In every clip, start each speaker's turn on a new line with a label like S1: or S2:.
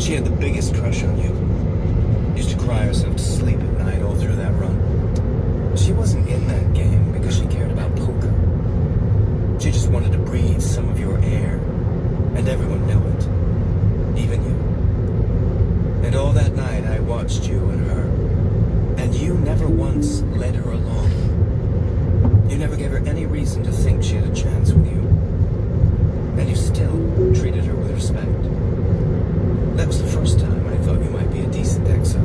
S1: She had the biggest crush on you. Used to cry herself to sleep at night all through that run. She wasn't in that game because she cared about poker. She just wanted to breathe some of your air, and everyone knew it, even you. And all that night I watched you and her, and you never once led her along. You never gave her any reason to think she had a chance with you. And you still treated her with respect. That was the first time I thought you might be a decent exo.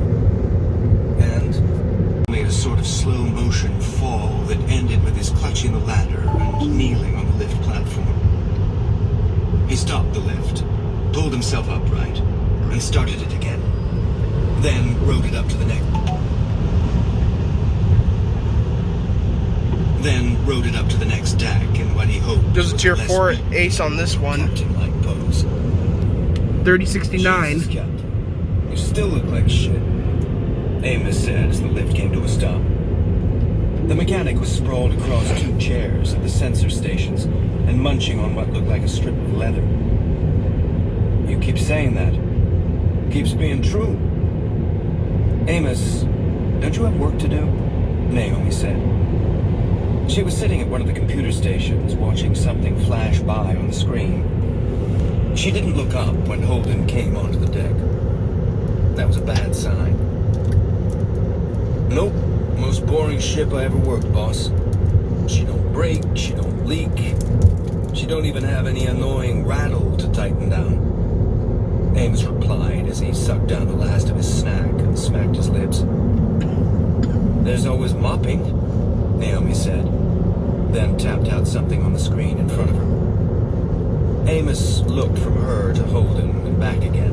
S1: And made a sort of slow motion fall that ended with his clutching the ladder and kneeling on the lift platform. He stopped the lift, pulled himself upright, and started it again. Then rode it up to the next. Then rode it up to the next deck in what he hoped.
S2: There's a tier 4 ace on this one.
S1: Captain-like pose.
S2: 3069.
S1: Jesus, Captain. You still look like shit, Amos said as the lift came to a stop. The mechanic was sprawled across 2 chairs at the sensor stations and munching on what looked like a strip of leather. You keep saying that. Keeps being true. Amos, don't you have work to do? Naomi said. She was sitting at one of the computer stations, watching something flash by on the screen. She didn't look up when Holden came onto the deck. That was a bad sign. Nope, most boring ship I ever worked, boss. She don't break, she don't leak. She don't even have any annoying rattle to tighten down. Amos replied as he sucked down the last of his snack and smacked his lips. There's always mopping, Naomi said, then tapped out something on the screen in front of her. Amos looked from her to Holden and back again.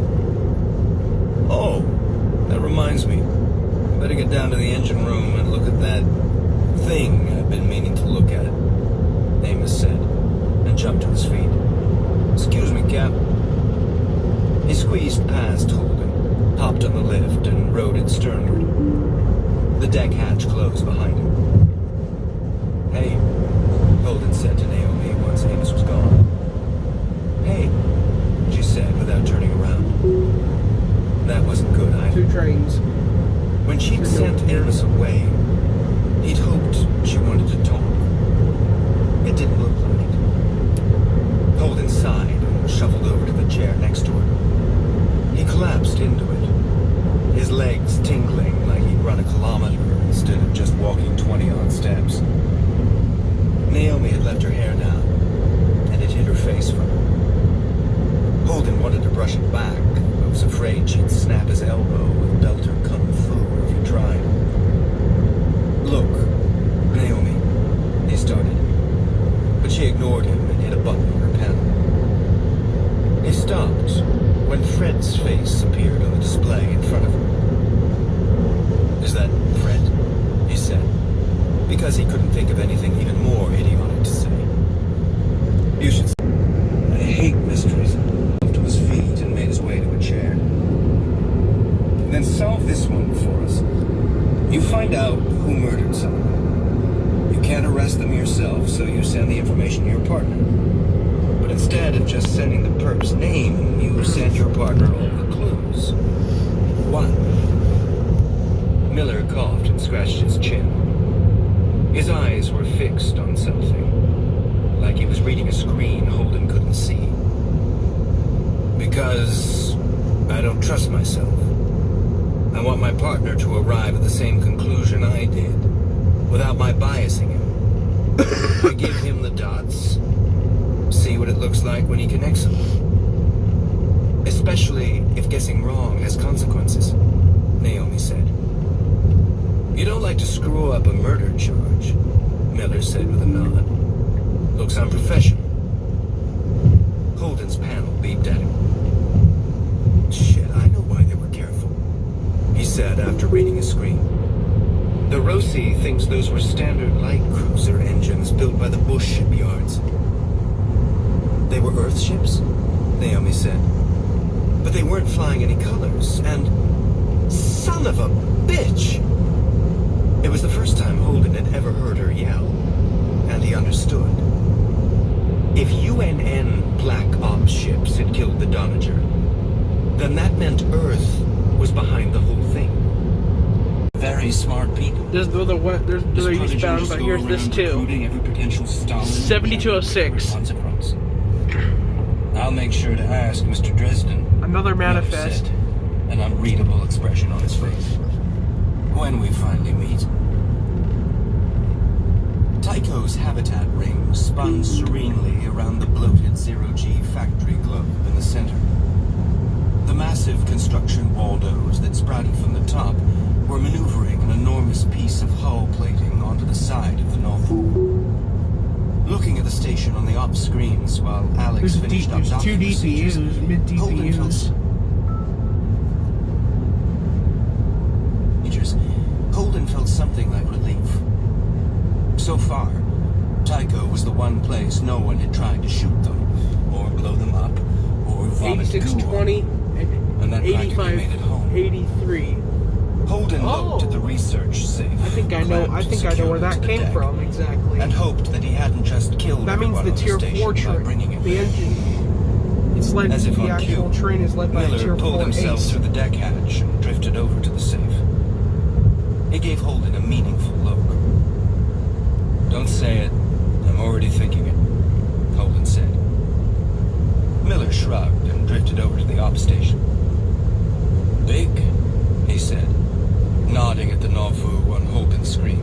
S1: Oh, that reminds me. I better get down to the engine room and look at that thing I've been meaning to look at, Amos said, and jumped to his feet. Excuse me, Cap. He squeezed past Holden, hopped on the lift, and rode it sternward. The deck hatch closed behind him. Hey, Holden said to Naomi once Amos was gone. Hey, she said without turning around. That wasn't good either.
S2: 2 trains.
S1: When she'd sent Amos away, he'd hoped she wanted to talk. It didn't look like it. Holden sighed and shuffled over to the chair next to her. He collapsed into it, his legs tingling like he'd run a kilometer instead of just walking 20-odd steps. Naomi had left her hair down, and it hid her face from her. Holden wanted to brush it back, but was afraid she'd snap his elbow with belter kung fu if he tried. Look, Naomi, he started, but she ignored him and hit a button on her panel. He stopped when Fred's face appeared on the display in front of him. Is that Fred? He said, because he couldn't think of anything even more idiotic to say. You should say, I hate mysteries. To his feet and made his way to a chair. Then solve this one for us. You find out who murdered someone. You can't arrest them yourself, so you send the information to your partner. But instead of just sending the perp's name, you send your partner all the clues. Why? Miller coughed and scratched his chin. His eyes were fixed on something, like he was reading a screen Holden couldn't see. Because I don't trust myself. I want my partner to arrive at the same conclusion I did, without my biasing him. I give him the dots, see what it looks like when he connects them. Especially if guessing wrong has consequences, Naomi said. You don't like to screw up a murder charge, Miller said with a nod. Looks unprofessional. Holden's panel beeped at him. Shit, I know why they were careful, he said after reading his screen. The Rossi thinks those were standard light cruiser engines built by the Bush shipyards. They were Earth ships, Naomi said. But they weren't flying any colors, and son of a bitch! It was the first time Holden had ever heard her yell, and he understood. If UNN Black Ops ships had killed the Donager, then that meant Earth was behind the whole thing. Very smart people.
S2: There's the eastbound, but here's this too. 7206.
S1: I'll make sure to ask Mr. Dresden.
S2: Another manifest.
S1: Said, an unreadable expression on his face. When we finally meet. Tycho's habitat ring spun serenely around the bloated zero-G factory globe in the center. The massive construction waldos that sprouted from the top were maneuvering an enormous piece of hull plating onto the side of the Norfu. Looking at the station on the op screens while Alex finished up
S2: two DPUs, mid DPUs.
S1: Holden felt something like relief. So far, Tycho was the one place no one had tried to shoot them, or blow them up, or vomit
S2: 8620
S1: and that
S2: 8583.
S1: Holden looked at the research safe.
S2: I think I know where that came from exactly.
S1: And hoped that he hadn't just killed.
S2: That means the tier 4 train, the engine. It's led.
S1: As if
S2: the actual train is led by a tier 4
S1: pulled himself
S2: ace.
S1: through the deck hatch and drifted over to the safe. It gave Holden a meaningful look. Don't say it. I'm already thinking it, Holden said. Miller shrugged and drifted over to the op station. Big, he said, nodding at the Norfu on Holden's screen.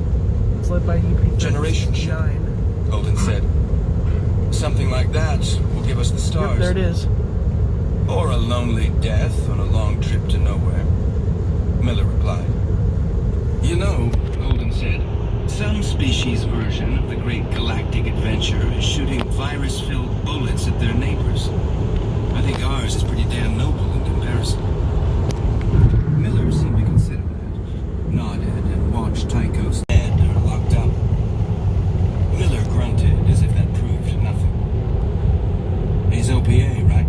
S2: It's led by EP39.
S1: Generation ship, Holden said. Something like that will give us the stars.
S2: Yep, there it is.
S1: Or a lonely death on a long trip to nowhere, Miller replied. You know, Holden said, some species' version of the great galactic adventure is shooting virus-filled bullets at their neighbors. I think ours is pretty damn noble in comparison. Miller seemed to consider that, nodded and watched Tycho's head locked up. Miller grunted as if that proved nothing. He's OPA, right?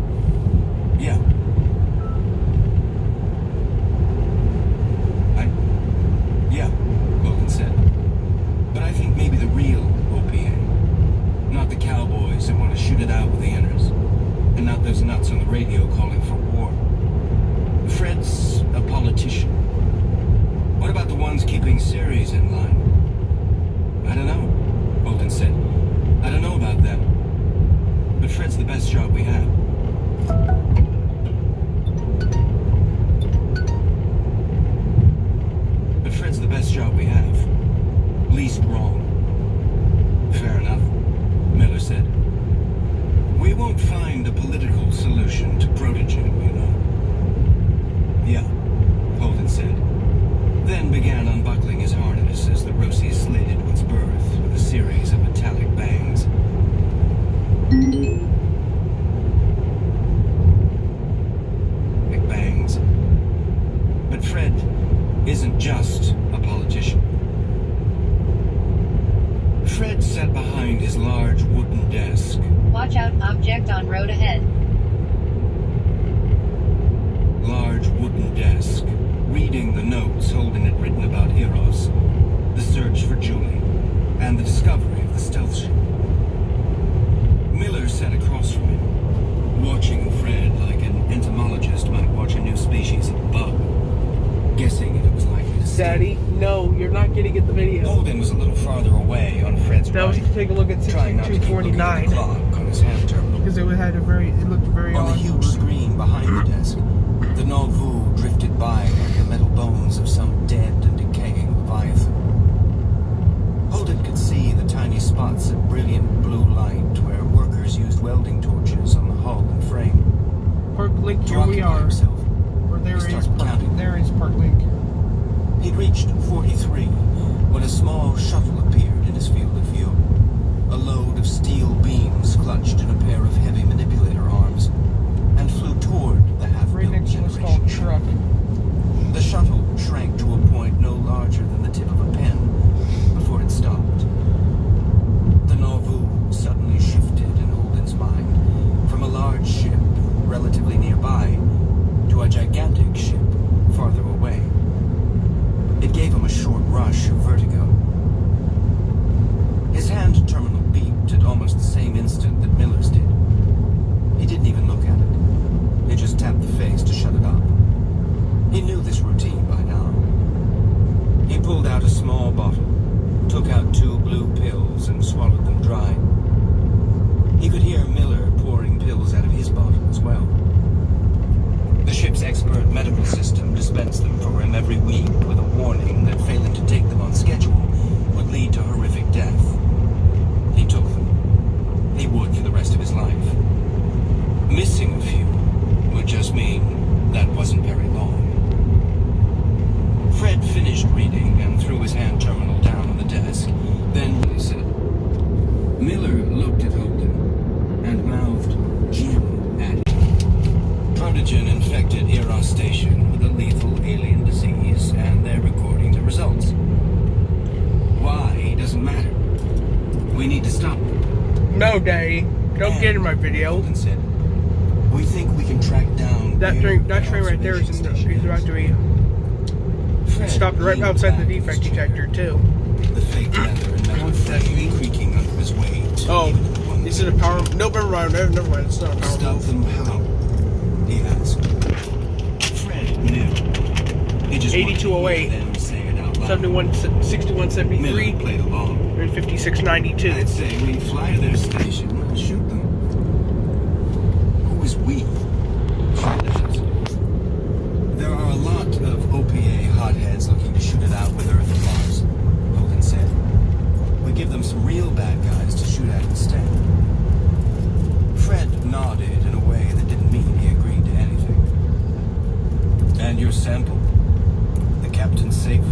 S1: Yeah. Yeah, Holden said. But I think maybe the real OPA. Not the cowboys that want to shoot it out with the inners. And not those nuts on the radio calling for war. Fred's a politician. What about the ones keeping Ceres in line? I don't know, Holden said. I don't know about them. But Fred's the best job we have. But Fred's the best job we have. Least wrong. Fair enough, Miller said. We won't find a political solution to Frontage, you know. Yeah, Holden said. Then began unbuckling his harness as the Rosie slid into its berth with a series of metallic bangs. Big bangs. But Fred isn't just a politician. Fred sat behind his large wooden desk.
S3: Watch out, object on road ahead.
S1: Large wooden desk, reading the notes Holden had written about Eros, the search for Julie, and the discovery of the stealth ship. Miller sat across from him, watching Fred like an entomologist might watch a new species of bug, guessing if it was likely to sting.
S2: Daddy, no, you're not getting at the video.
S1: Holden was a little farther away on Fred's
S2: That was
S1: right,
S2: to take a look at
S1: trying not to keep looking at the
S2: 6249
S1: clock on his hand terminal.
S2: because it looked very
S1: On the
S2: odd.
S1: huge screen behind the desk, the Norvu drifted by like the metal bones of some dead and decaying leviathan. Holden could see the tiny spots of brilliant blue light where workers used welding torches on the hull and frame.
S2: Park Link,
S1: To
S2: here we
S1: occupy
S2: are.
S1: himself,
S2: Or there
S1: he
S2: is
S1: started
S2: Park,
S1: counting.
S2: there is Park Link.
S1: He'd reached 43 when a small shuttle appeared in his field of view. A load of steel beams clutched in a pair of heavy manipulator arms and flew toward the half-built
S2: Right next to what's
S1: generation.
S2: called truck.
S1: The shuttle shrank to a point no larger than the tip of a pen before it stopped. The Norvu suddenly shifted in Holden's mind from a large ship relatively nearby to a gigantic ship farther away. It gave him a short rush of vertigo. His hand terminal beeped at almost the same instant that Miller's did. He Frontage infected Eros Station with a lethal alien disease, and they're recording the results. Why doesn't matter. We need to stop them.
S2: No, Daddy. Don't get in my video.
S1: Holden said, we think we can track down
S2: That
S1: where
S2: train right there is
S1: observation
S2: about to be
S1: Fred
S2: stopped right
S1: leaned
S2: outside the
S1: back in
S2: defect
S1: his chair,
S2: detector, too.
S1: the fake leather and metal frame creaking under his weight.
S2: Oh,
S1: even the one
S2: is it a power? No, never mind. Never mind. It's not a power
S1: Stop
S2: move.
S1: them how? He asked. Fred knew. He just
S2: 8208.
S1: wanted to hear them say it out loud.
S2: 71, 6173,
S1: Miller played along.
S2: and 5692.
S1: I'd say we fly to their station and shoot them. Who is we? Fred asked. There are a lot of OPA hotheads looking to shoot it out with Earth and Mars, Hogan said. We give them some real bad guys to shoot at instead. Fred nodded in a way that didn't mean he agreed to anything. And your sample? The captain's safe?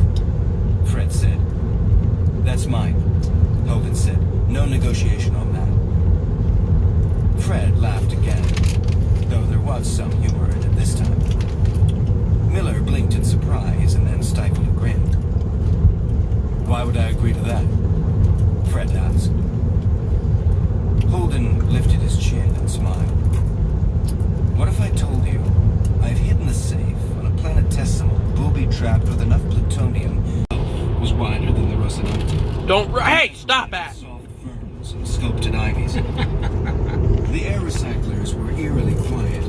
S1: Fred said. That's mine, Hogan said. No negotiation on that. Fred laughed again, though there was some humor in it this time. Miller blinked in surprise and then stifled a grin. Why would I agree to that? Fred asked. Holden lifted his chin and smiled. What if I told you I've hidden the safe on a planetesimal booby-trapped with enough plutonium was wider than the Rocinante?
S2: Don't. Hey, stop that!
S1: Soft ferns and sculpted ivies. The air recyclers were eerily quiet,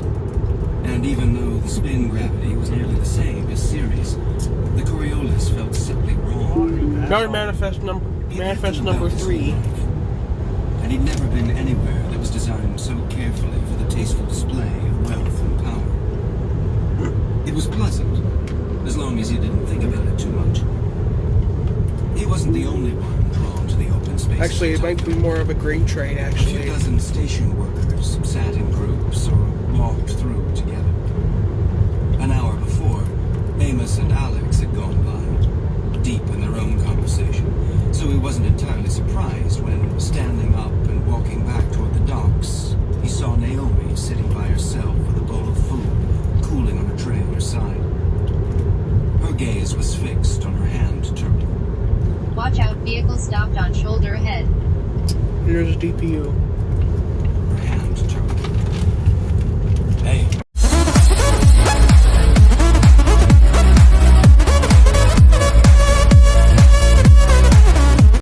S1: and even though the spin gravity was nearly the same as Ceres, the Coriolis felt simply wrong.
S2: Another manifest number 3.
S1: And he'd never been anywhere that was designed so carefully for the tasteful display of wealth and power. It was pleasant, as long as he didn't think about it too much. He wasn't the only one drawn to the open space.
S2: Actually, it might be more of a grain train,
S1: A few
S2: actually.
S1: dozen station workers sat in groups or walked through together. An hour before, Amos and Alex had gone by, deep in their own conversation, so he wasn't entirely surprised when, standing up and walking back toward the docks, he saw Naomi sitting by herself with a bowl of food, cooling on a tray at her side. Her gaze was fixed on her hand turtle.
S3: Watch out, vehicle stopped on shoulder ahead.
S2: Here's a DPU.